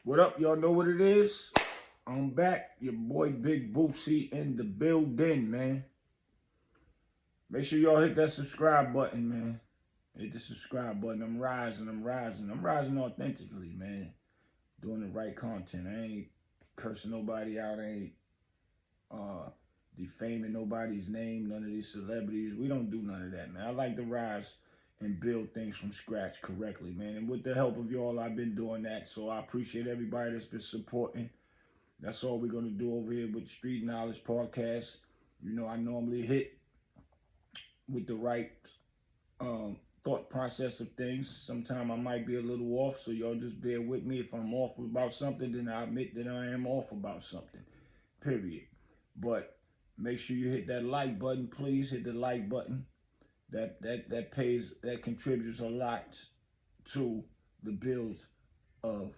What up? Y'all know what it is? I'm back. Your boy Big Boosie in the building, man. Make sure y'all hit that subscribe button, man. Hit the subscribe button. I'm rising. I'm rising authentically, man. Doing the right content. I ain't cursing nobody out. I ain't uh defaming nobody's name, none of these celebrities. We don't do none of that, man. I like to rise and build things from scratch correctly, man. And with the help of y'all, I've been doing that. So I appreciate everybody that's been supporting. That's all we're going to do over here with Street Knowledge Podcast. You know, I normally hit with the right thought process of things. Sometimes I might be a little off, so y'all just bear with me. If I'm off about something, then I admit that I am off about something, period. But make sure you hit that like button, please. Hit the like button. That contributes a lot to the build of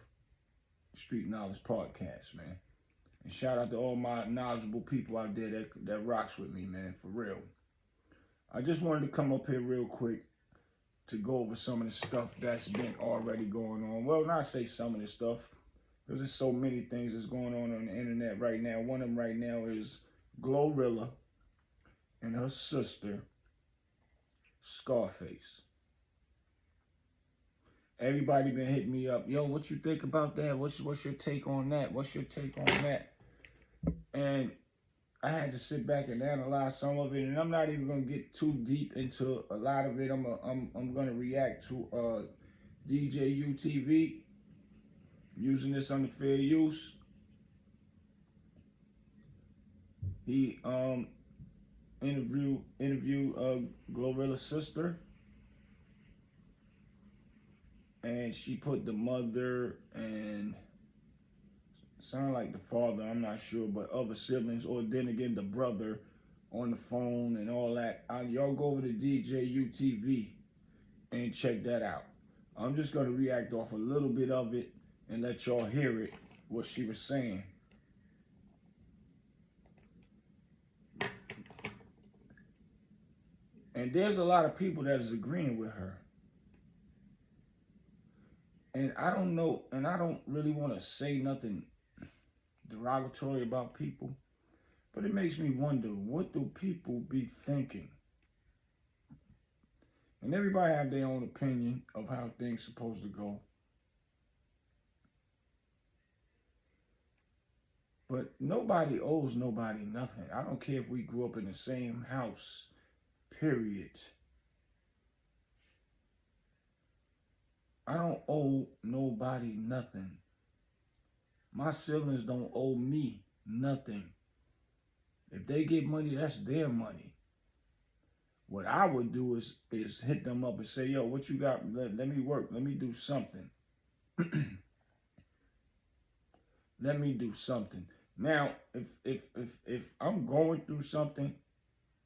Street Knowledge Podcast, man. And shout out to all my knowledgeable people out there that rocks with me, man, for real. I just wanted to come up here real quick to go over some of the stuff that's been already going on. Well, not say some of the stuff, because there's so many things that's going on the internet right now. One of them right now is Glorilla and her sister, Scarface. Everybody been hitting me up. Yo, what you think about that? What's your take on that? What's your take on that? And I had to sit back and analyze some of it, and I'm not even gonna get too deep into a lot of it. I'm gonna react to DJ UTV using this under fair use. He interviewed Glorilla's sister, and she put the mother and sound like the father, I'm not sure, but other siblings, or then again the brother on the phone and all that. Y'all go over to DJ UTV and check that out. I'm just gonna react off a little bit of it and let y'all hear it, what she was saying. And there's a lot of people that is agreeing with her. And I don't know, and I don't really want to say nothing derogatory about people, but it makes me wonder, what do people be thinking? And everybody have their own opinion of how things supposed to go. But nobody owes nobody nothing. I don't care if we grew up in the same house, period. I don't owe nobody nothing. My siblings don't owe me nothing. If they get money, that's their money. What I would do is hit them up and say, yo, what you got? Let me work. Let me do something. Let me do something. Now, if I'm going through something,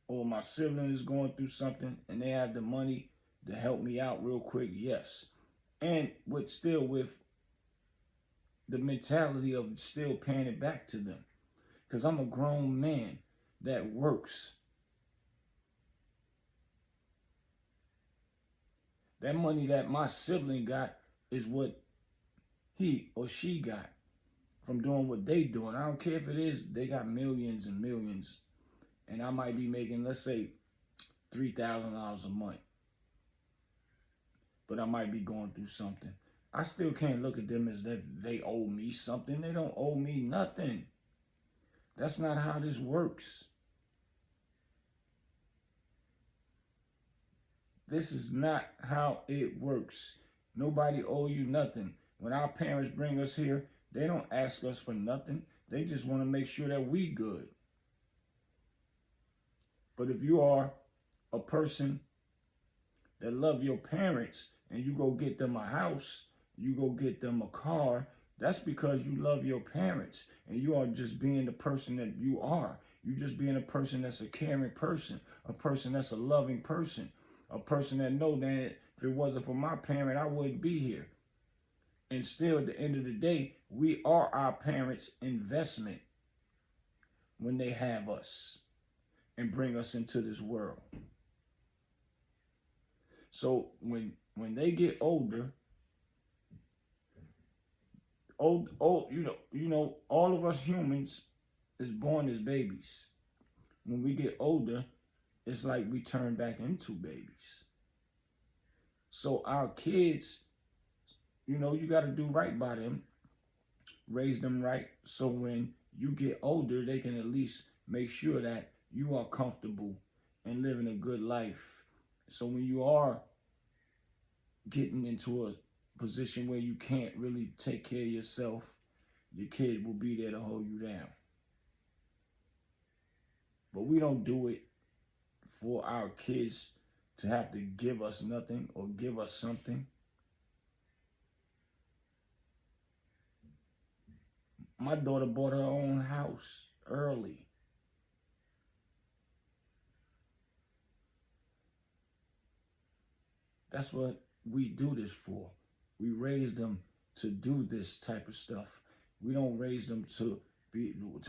or my sibling is going through something, and they have the money to help me out real quick, yes. And with the mentality of still paying it back to them. Because I'm a grown man that works. That money that my sibling got is what he or she got from doing what they doing. I don't care if it is, they got millions and millions. And I might be making, let's say, $3,000 a month. But I might be going through something. I still can't look at them as that they owe me something. They don't owe me nothing. That's not how this works. This is not how it works. Nobody owe you nothing. When our parents bring us here, they don't ask us for nothing. They just want to make sure that we good. But if you are a person that love your parents and you go get them a house, you go get them a car, that's because you love your parents and you are just being the person that you are. You just being a person that's a caring person, a person that's a loving person, a person that know that if it wasn't for my parent, I wouldn't be here. And still, at the end of the day, we are our parents' investment when they have us and bring us into this world. So when they get older, all of us humans is born as babies. When we get older, it's like we turn back into babies. So our kids, you got to do right by them, raise them right. So when you get older, they can at least make sure that you are comfortable and living a good life. So when you are getting into a position where you can't really take care of yourself, your kid will be there to hold you down. But we don't do it for our kids to have to give us nothing or give us something. My daughter bought her own house early. That's what we do this for. We raise them to do this type of stuff. We don't raise them to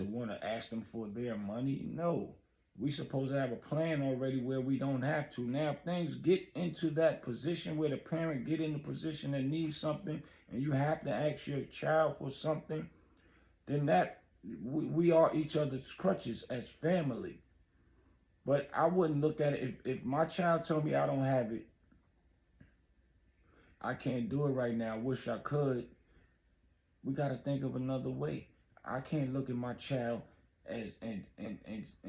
want to ask them for their money. No. We supposed to have a plan already where we don't have to. Now, if things get into that position where the parent get in the position that needs something and you have to ask your child for something, then we are each other's crutches as family. But I wouldn't look at it if my child told me I don't have it, I can't do it right now, I wish I could. We got to think of another way. I can't look at my child as and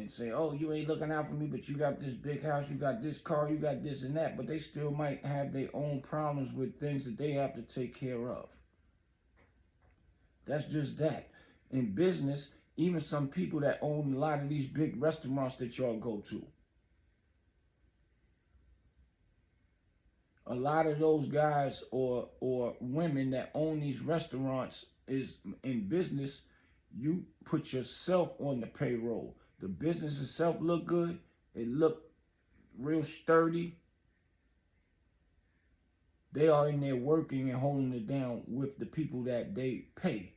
say, oh, you ain't looking out for me, but you got this big house, you got this car, you got this and that. But they still might have their own problems with things that they have to take care of. That's just that. In business, even some people that own a lot of these big restaurants that y'all go to, a lot of those guys or women that own these restaurants is in business. You put yourself on the payroll. The business itself look good. It look real sturdy. They are in there working and holding it down with the people that they pay.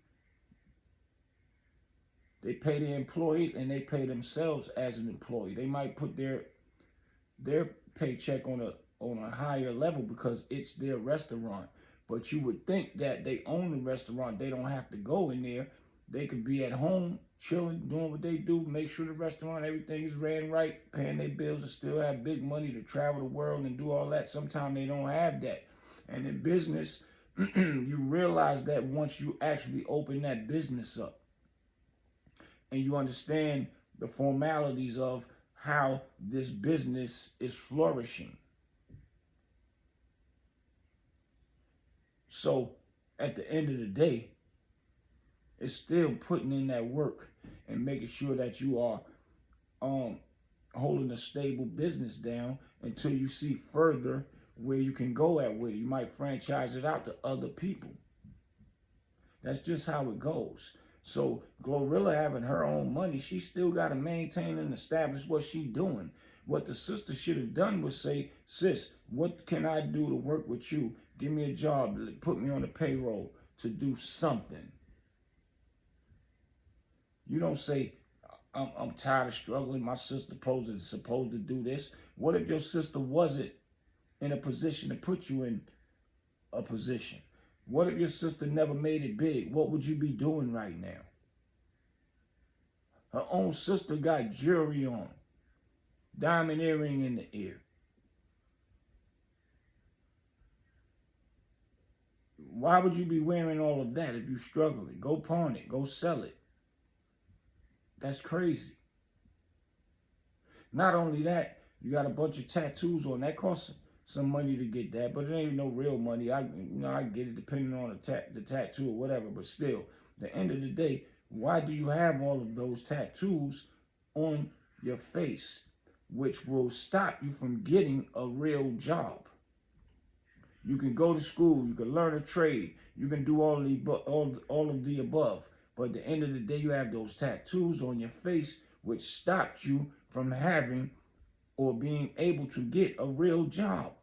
They pay their employees and they pay themselves as an employee. They might put their paycheck on a higher level because it's their restaurant. But you would think that they own the restaurant, they don't have to go in there. They could be at home, chilling, doing what they do, make sure the restaurant, everything is ran right, paying their bills, and still have big money to travel the world and do all that. Sometimes they don't have that. And in business, you realize that once you actually open that business up and you understand the formalities of how this business is flourishing. So at the end of the day, it's still putting in that work and making sure that you are holding a stable business down until you see further where you can go at with it. You might franchise it out to other people. That's just how it goes. So Glorilla having her own money, she still got to maintain and establish what she's doing. What the sister should have done was say, sis, what can I do to work with you? Give me a job, put me on the payroll to do something. You don't say, I'm tired of struggling. My sister supposed to do this. What if your sister wasn't in a position to put you in a position? What if your sister never made it big? What would you be doing right now? Her own sister got jewelry on, diamond earring in the ear. Why would you be wearing all of that if you're struggling? Go pawn it. Go sell it. That's crazy. Not only that, you got a bunch of tattoos on. That costs some money to get that, but it ain't no real money. I get it depending on the tattoo or whatever. But still, at the end of the day, why do you have all of those tattoos on your face, which will stop you from getting a real job? You can go to school, you can learn a trade, you can do all of the above. But at the end of the day, you have those tattoos on your face, which stopped you from having or being able to get a real job.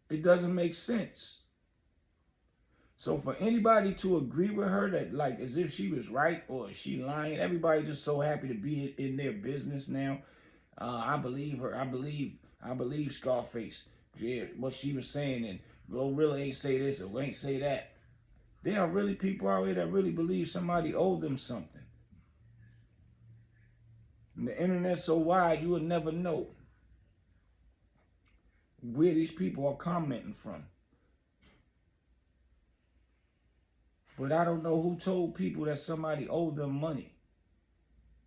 It doesn't make sense. So for anybody to agree with her that like as if she was right or she lying, everybody just so happy to be in their business now. I believe her. I believe Scarface. Yeah, what she was saying, and Glorilla ain't say this or ain't say that. There are really people out here that really believe somebody owed them something. And the internet's so wide, you will never know where these people are commenting from. But I don't know who told people that somebody owed them money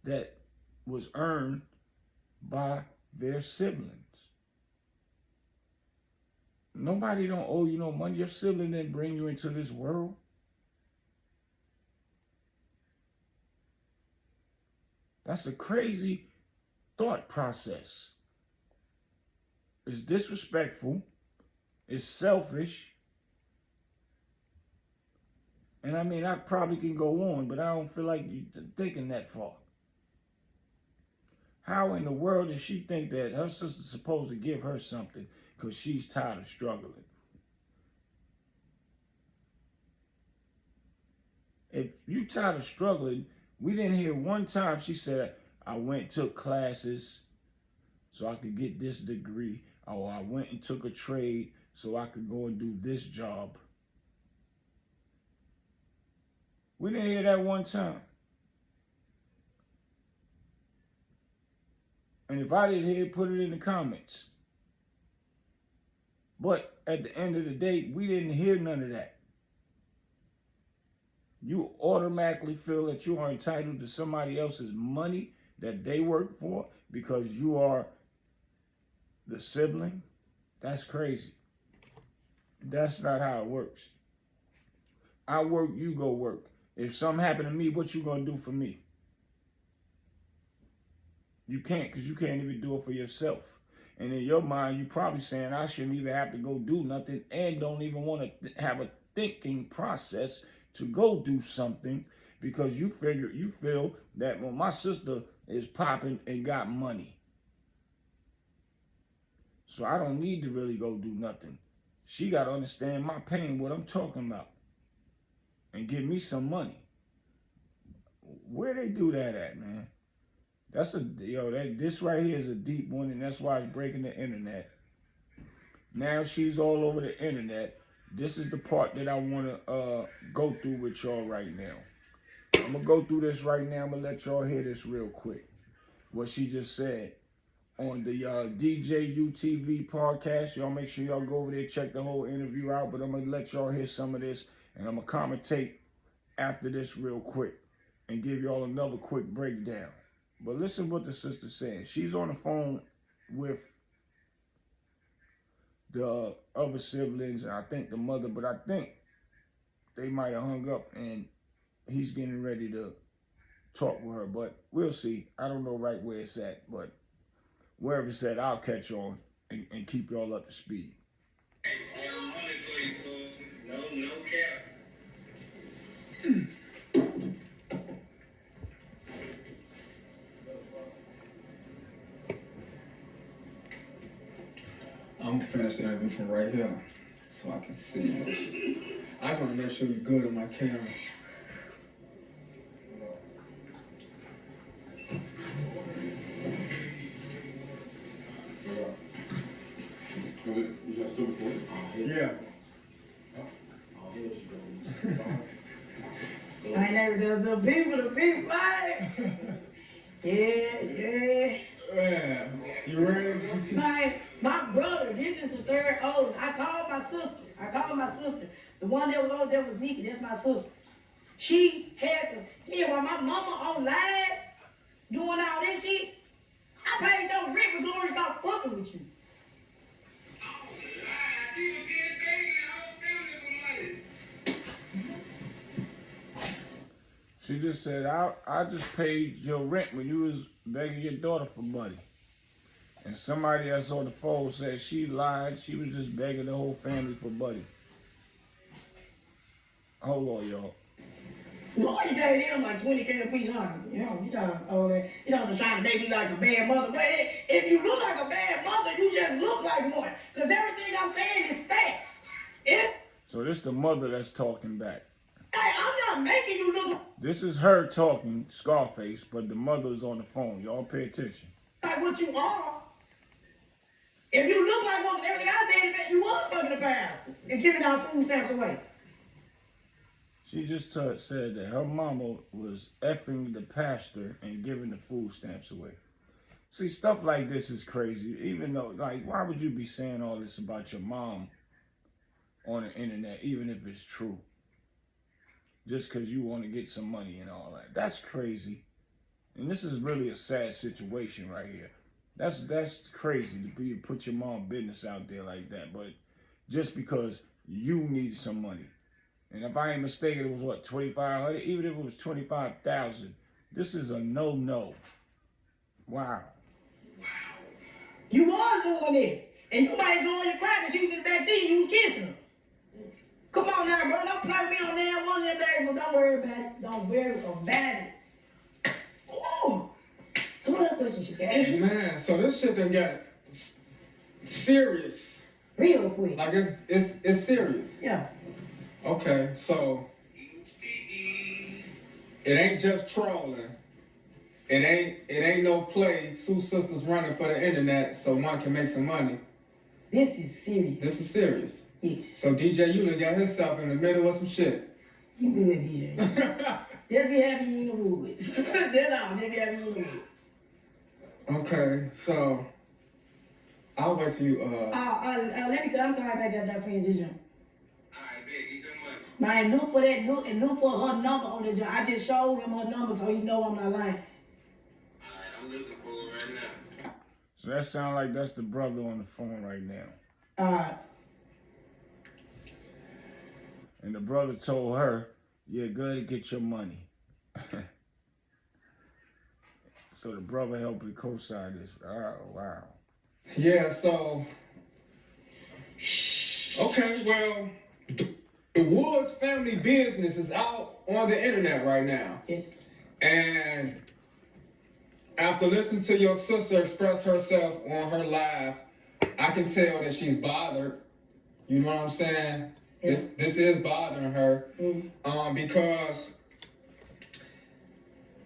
that was earned by their siblings. Nobody don't owe you no money. Your sibling didn't bring you into this world. That's a crazy thought process. It's disrespectful. It's selfish. And I mean, I probably can go on, but I don't feel like you thinking that far. How in the world does she think that her sister's supposed to give her something because she's tired of struggling? If you tired of struggling, we didn't hear one time she said, I went took classes so I could get this degree, or I went and took a trade so I could go and do this job. We didn't hear that one time. And if I didn't hear it, put it in the comments. But at the end of the day, we didn't hear none of that. You automatically feel that you are entitled to somebody else's money that they work for because you are the sibling. That's crazy. That's not how it works. I work, you go work. If something happened to me, what you gonna do for me? You can't, because you can't even do it for yourself. And in your mind, you're probably saying, I shouldn't even have to go do nothing and don't even want to have a thinking process to go do something because you feel that, well, my sister is popping and got money. So I don't need to really go do nothing. She got to understand my pain, what I'm talking about, and give me some money. Where they do that at, man? That's this right here is a deep one, and that's why it's breaking the internet. Now she's all over the internet. This is the part that I want to go through with y'all right now. I'm going to go through this right now. I'm going to let y'all hear this real quick. What she just said on the DJ UTV podcast. Y'all make sure y'all go over there, check the whole interview out. But I'm going to let y'all hear some of this, and I'm going to commentate after this real quick and give y'all another quick breakdown. But listen what the sister said. She's on the phone with the other siblings, and I think the mother, but I think they might have hung up and he's getting ready to talk with her. But we'll see. I don't know right where it's at, but wherever it's at, I'll catch on and keep y'all up to speed. No cap. I'm gonna finish the interview from right here, so I can see you. I just want to make sure you're good on my camera. You just still recording? Yeah. I know the people, right? Yeah. Yeah. You ready? My brother, this is the third oldest. I called my sister. The one that was old, that was Nikki, that's my sister. She had to, while my mama on live doing all this shit, I paid your rent for Glory stop fucking with you. She just said, I just paid your rent when you was begging your daughter for money. And somebody else on the phone said she lied. She was just begging the whole family for money. Hold on, y'all. Lord, you gave him like 20K a piece, huh? You know, you trying to trying to make me like a bad mother. But if you look like a bad mother, you just look like one. Because everything I'm saying is facts. So this the mother that's talking back. Hey, I'm not making you look This is her talking, Scarface, but the mother is on the phone. Y'all pay attention. like what you are. If you look like one, everything I said, you was fucking the past and giving out food stamps away. She just said that her mama was effing the pastor and giving the food stamps away. See, stuff like this is crazy. Even though, like, why would you be saying all this about your mom on the internet, even if it's true? Just because you want to get some money and all that. That's crazy. And this is really a sad situation right here. That's crazy to put your mom business out there like that. But just because you need some money. And if I ain't mistaken, it was what, 2,500? Even if it was 25,000, this is a no. Wow. You was doing it. And you might go on your crack and she was in the back seat and you was kissing her. Come on now, bro. Don't play with me on that one of them days, but don't worry about it. Don't worry about it. Ooh. So what other questions you got? Man, so this shit done got serious. Real quick. Like it's serious. Yeah. Okay, so it ain't just trolling. It ain't no play. Two sisters running for the internet so one can make some money. This is serious. This is serious. Yes. So DJ Unit got himself in the middle of some shit. You good, DJ. Just be happy you in the woods. That's all. Just be happy you in the woods. Okay, so I'll wait till you let me come back after that transition. Alright, big, get your money. Man, look for that, and look for her number on the job. I just showed him her number so he know I'm not lying. Alright, I'm looking for it right now. So that sounds like that's the brother on the phone right now. And the brother told her, "Yeah, go to get your money." So the brother helped me co-sign this. Oh, wow. Yeah, so okay, well, the Woods family business is out on the internet right now. Yes. And after listening to your sister express herself on her live, I can tell that she's bothered. You know what I'm saying? Yeah. This is bothering her. Mm. Because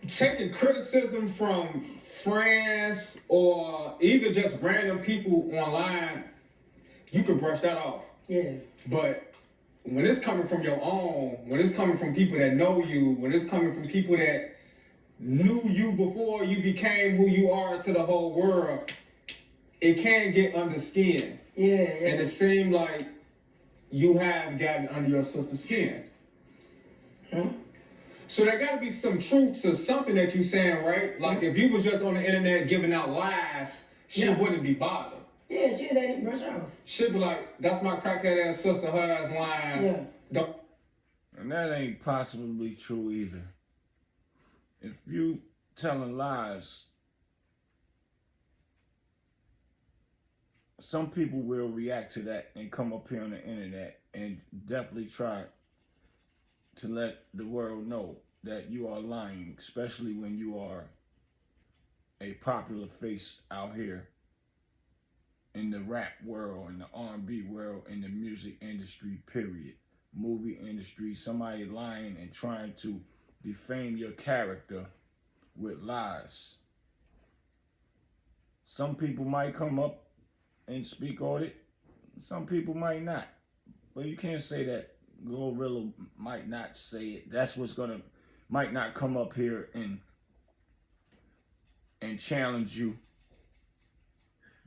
taking criticism from friends or even just random people online, you can brush that off. Yeah. But when it's coming from your own, when it's coming from people that know you, when it's coming from people that knew you before you became who you are to the whole world, it can get under skin. Yeah. And it seemed like you have gotten under your sister's skin. Hmm? So there got to be some truth to something that you're saying, right? Like if you was just on the internet giving out lies, she wouldn't be bothered. Yeah, she let it brush off. She'd be like, "That's my crackhead ass sister, her ass lying." Yeah. Don't. And that ain't possibly true either. If you telling lies, some people will react to that and come up here on the internet and definitely try to let the world know that you are lying, especially when you are a popular face out here in the rap world, in the R&B world, in the music industry, period. Movie industry, somebody lying and trying to defame your character with lies. Some people might come up and speak on it. Some people might not. But you can't say that Glorilla might not say it. That's what's might not come up here and challenge you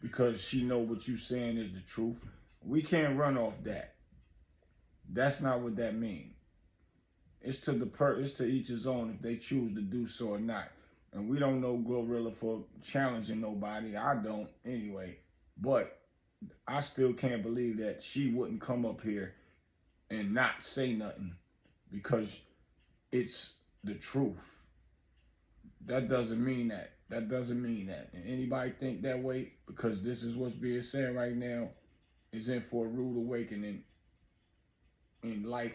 because she know what you saying is the truth. We can't run off that. That's not what that means. It's to each his own if they choose to do so or not. And we don't know Glorilla for challenging nobody. I don't anyway. But I still can't believe that she wouldn't come up here and not say nothing because it's the truth. That doesn't mean that. That doesn't mean that. And anybody think that way because this is what's being said right now is in for a rude awakening in life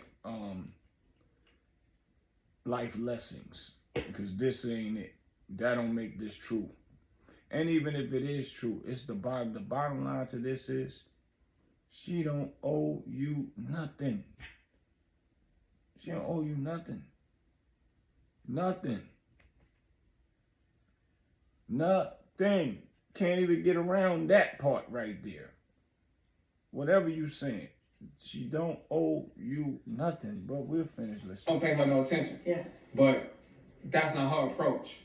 lessons, because this ain't it. That don't make this true. And even if it is true, it's the bottom line to this is she don't owe you nothing. She don't owe you nothing. Nothing. Nothing. Can't even get around that part right there. Whatever you saying, She don't owe you nothing, but we'll finish listening. Don't pay her no attention. Yeah. But that's not her approach.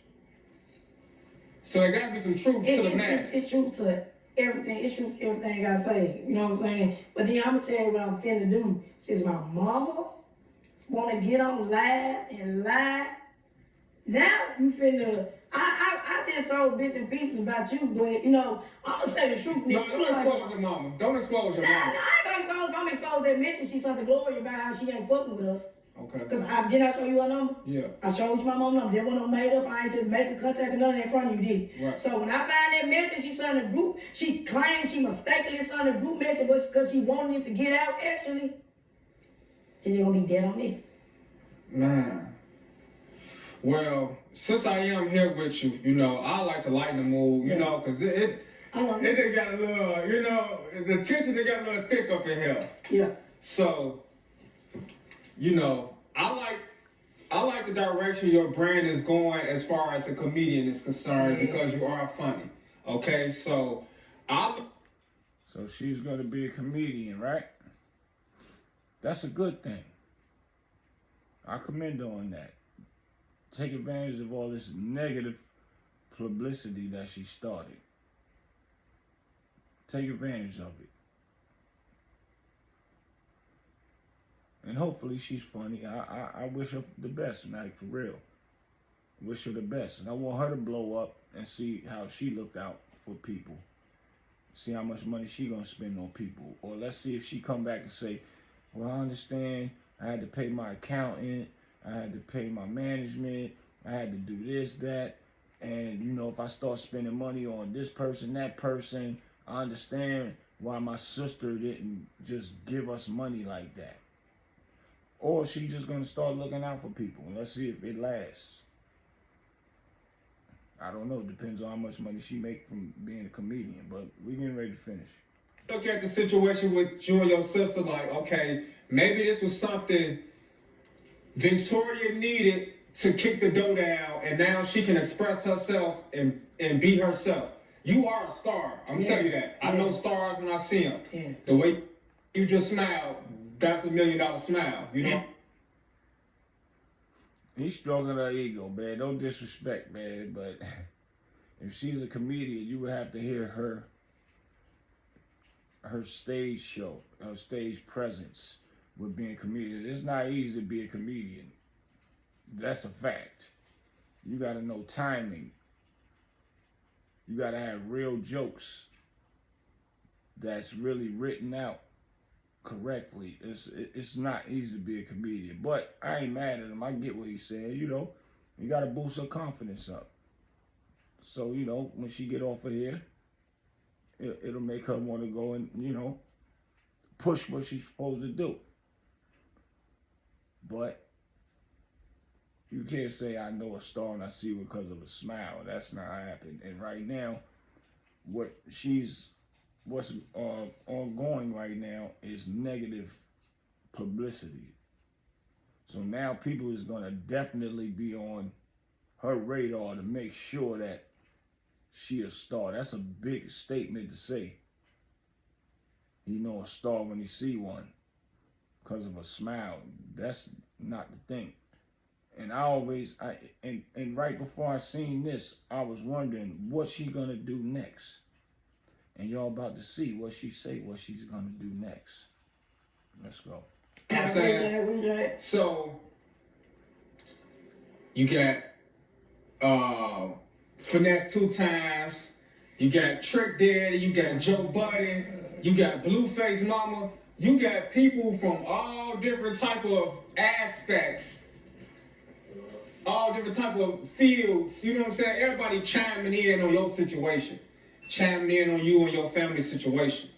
So there gotta be some truth to the masses. It's truth to everything. It's truth to everything I say. You know what I'm saying? But then I'm gonna tell you what I'm finna do. Since my mama wanna get on live and lie, now you finna. I just told bits and pieces about you, but you know I'm gonna say the truth. No, don't expose your mama. Don't expose your Nah, mama. I ain't gonna expose that message. She sent the Gloria about how she ain't fucking with us. Okay. Cause did I show you her number? Yeah. I showed you my mom number. That wasn't made up. I ain't just make the contact or nothing in front of you, did you? Right. So when I find that message, she sent a group. She claimed she mistakenly sent a group message, but because she wanted it to get out, actually, is it gonna be dead on me? Man. Well, since I am here with you, you know, I like to lighten the mood, you know, cause it just got a little, you know, the tension they got a little thick up in here. Yeah. So, you know, I like the direction your brand is going as far as a comedian is concerned because you are funny. Okay, so So she's gonna be a comedian, right? That's a good thing. I commend her on that. Take advantage of all this negative publicity that she started. Take advantage of it. And hopefully she's funny. I wish her the best, like for real. Wish her the best. And I want her to blow up and see how she looked out for people. See how much money she gonna spend on people. Or let's see if she come back and say, well, I understand. I had to pay my accountant. I had to pay my management. I had to do this, that. And, you know, if I start spending money on this person, that person, I understand why my sister didn't just give us money like that. Or she just gonna start looking out for people. Let's see if it lasts. I don't know. Depends on how much money she make from being a comedian. But we getting ready to finish. look at the situation with you and your sister like, okay, maybe this was something Victoria needed to kick the door down, and now she can express herself and be herself. You are a star. I'm telling you that. I know stars when I see them. Yeah. The way you just smiled, that's $1 million smile. You know. He's stroking her ego, man. Don't disrespect, man. But if she's a comedian, you would have to hear her stage show, her stage presence with being a comedian. It's not easy to be a comedian. That's a fact. You got to know timing. You got to have real jokes that's really written out correctly. It's not easy to be a comedian, but I ain't mad at him. I get what he's saying. You know, you got to boost her confidence up. So, you know, when she get off of here, it'll make her want to go and, you know, push what she's supposed to do. But you can't say I know a star and I see her because of a smile. That's not happening. And right now, what's ongoing right now is negative publicity. So now people is gonna definitely be on her radar to make sure that she a star. That's a big statement to say. You know a star when you see one because of a smile. That's not the thing. And and right before I seen this, I was wondering what she gonna do next. And y'all about to see what she say, what she's gonna do next. Let's go. You know what I'm saying? So you got Finesse 2 times, you got Trick Daddy, you got Joe Budden, you got Blueface Mama, you got people from all different type of aspects, all different type of fields, you know what I'm saying? Everybody chiming in on your situation, chiming in on you and your family situation.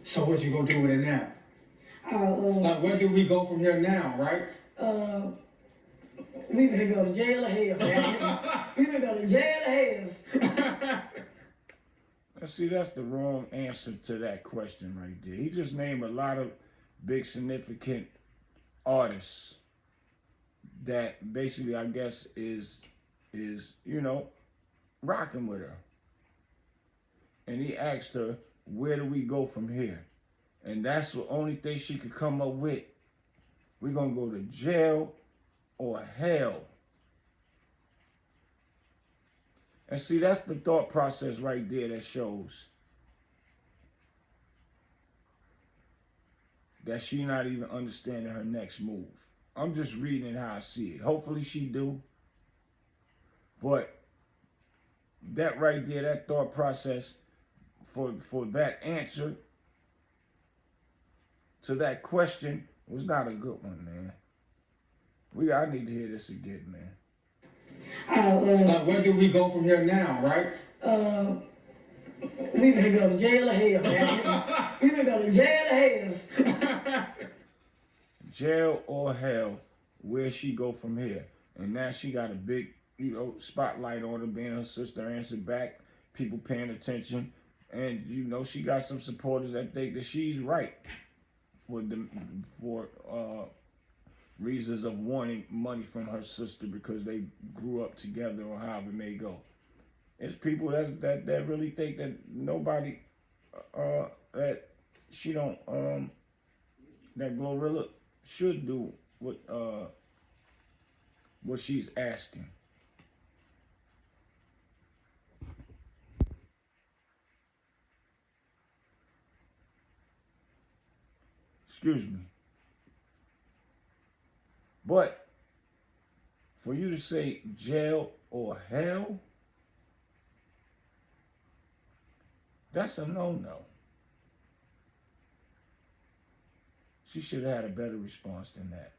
So what you gonna do with it now? Like, where do we go from here now, right? We gonna go to jail or hell, man. We gonna go to jail or hell. See, that's the wrong answer to that question right there. He just named a lot of big significant artists that basically, I guess, is you know, rocking with her. And he asked her, where do we go from here? And that's the only thing she could come up with. We're going to go to jail or hell. And see, that's the thought process right there that shows that she not even understanding her next move. I'm just reading it how I see it. Hopefully she do. But that right there, that thought process for that answer to that question was not a good one, man. I need to hear this again, man. Where do we go from here now, right? We finna go to jail or hell, man. We finna go to jail or hell. Jail or hell, where she go from here? And now she got a big, spotlight on her, being her sister answered back, people paying attention, and she got some supporters that think that she's right for reasons of wanting money from her sister because they grew up together or however it may go. It's people that really think that nobody that she don't that Glorilla should do what she's asking. Excuse me. But for you to say jail or hell, that's a no-no. She should have had a better response than that.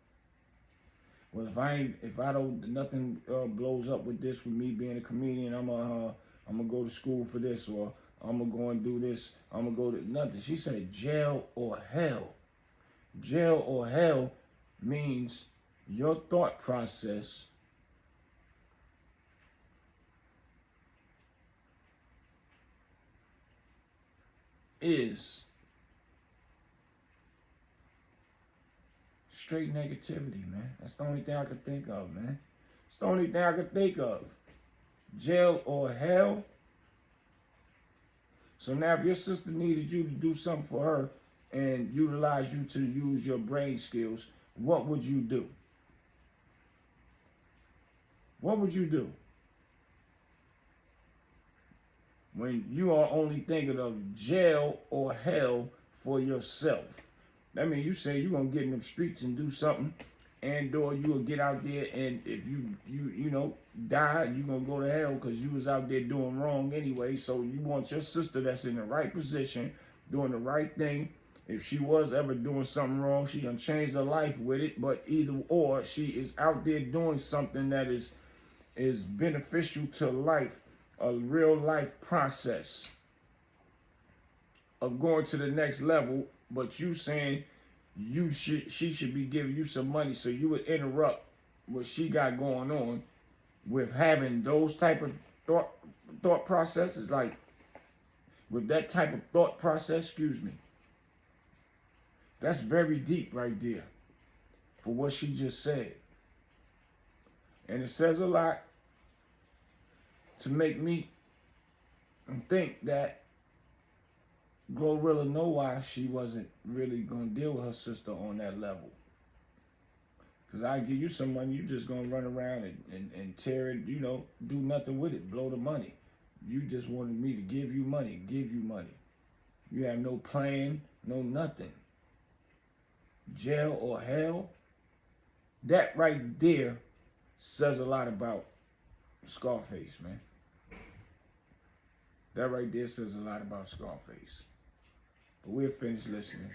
Well, if nothing blows up with this, with me being a comedian, I'm gonna go to school for this, or I'm gonna go and do this, I'm gonna go to nothing. She said jail or hell. Jail or hell means your thought process is straight negativity, man. That's the only thing I could think of, man. It's the only thing I could think of. Jail or hell. So now if your sister needed you to do something for her and utilize you to use your brain skills, what would you do? What would you do? When you are only thinking of jail or hell for yourself. That means you say you're going to get in them streets and do something, and or you will get out there, and if you die, you're going to go to hell because you was out there doing wrong anyway. So you want your sister that's in the right position, doing the right thing. If she was ever doing something wrong, she done changed her life with it, but either or, she is out there doing something that is beneficial to life, a real life process of going to the next level. But you saying she should be giving you some money, so you would interrupt what she got going on with having those type of thought processes, like with that type of thought process. Excuse me. That's very deep right there for what she just said, and it says a lot to make me think that Glorilla know why she wasn't really gonna deal with her sister on that level. Cause I give you some money, you just gonna run around and tear it, do nothing with it, blow the money. You just wanted me to give you money. You have no plan, no nothing. Jail or hell, that right there says a lot about Scarface, man. That right there says a lot about Scarface. But we'll finish listening.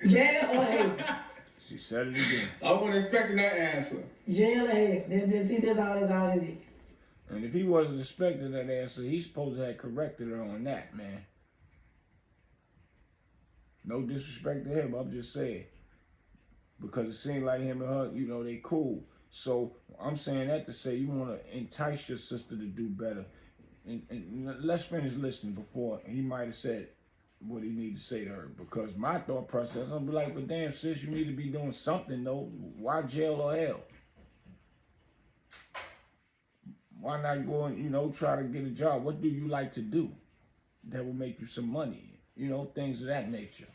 Jail or hell? She said it again. I wasn't expecting that answer. Jail or hell? That's all is it. And if he wasn't expecting that answer, he's supposed to have corrected her on that, man. No disrespect to him, I'm just saying. Because it seemed like him and her, they cool. So I'm saying that to say you want to entice your sister to do better. And let's finish listening before he might have said what he needed to say to her. Because my thought process, I'm like, but damn, sis, you need to be doing something, though. Why jail or hell? Why not go and, try to get a job? What do you like to do that will make you some money? Things of that nature.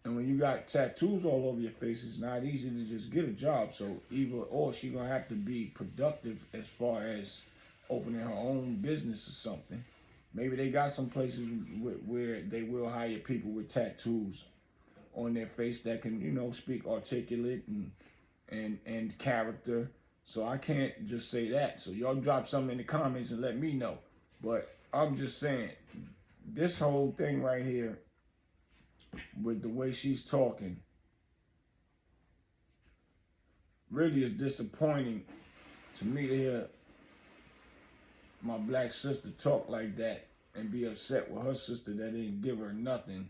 And when you got tattoos all over your face, it's not easy to just get a job. So either or, she gonna have to be productive as far as opening her own business or something. Maybe they got some places where they will hire people with tattoos on their face that can, you know, speak articulate and character. So I can't just say that. So y'all drop something in the comments and let me know. But I'm just saying, this whole thing right here, with the way she's talking, really is disappointing to me to hear my black sister talk like that and be upset with her sister that didn't give her nothing.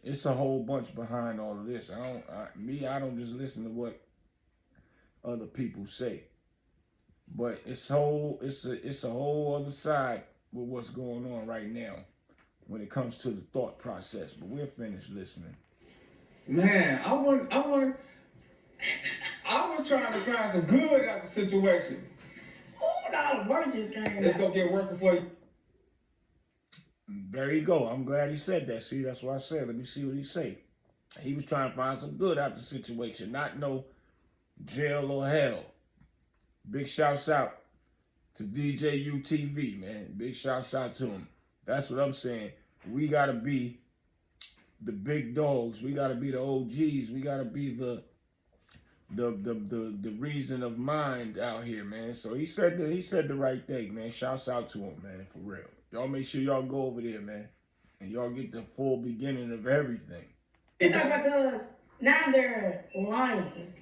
It's a whole bunch behind all of this. I don't just listen to what other people say, but it's a whole other side with what's going on right now when it comes to the thought process. But we're finished listening. Man, I was trying to find some good out the situation. Oh, all the words just came Let's out. go get working for you. There you go. I'm glad he said that. See, that's what I said. Let me see what he say. He was trying to find some good out the situation, not no jail or hell. Big shouts out to DJ UTV, man. Big shouts out to him. That's what I'm saying. We gotta be the big dogs. We gotta be the OGs. We gotta be the reason of mind out here, man. So he said the right thing, man. Shouts out to him, man, for real. Y'all make sure y'all go over there, man, and y'all get the full beginning of everything. It's not because now they're lying.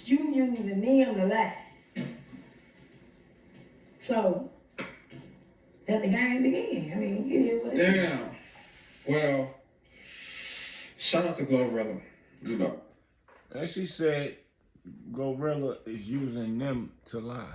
You using them to lie. So let the game begin. I mean, it is what it is. Damn. Well, shout out to Glorilla. You know. And she said Glorilla is using them to lie.